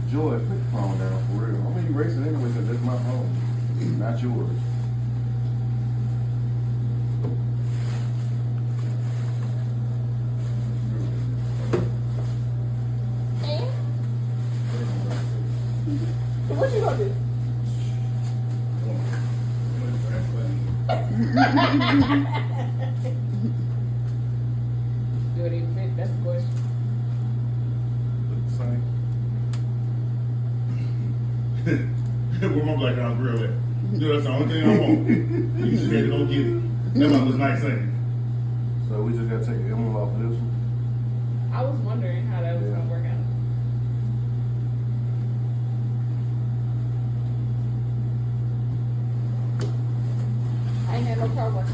Joy, put the phone down for real. I'm gonna erase it anyway because that's my phone, not yours. What you gonna do? Do it even fit? That's the question. Look the same. Where my black house grill at? Dude, that's the only thing I want. You just had to go get it. That one was nice, ain't it? So we just gotta take the M off of this one. I was wondering how that was gonna work out. I ain't had no car wash.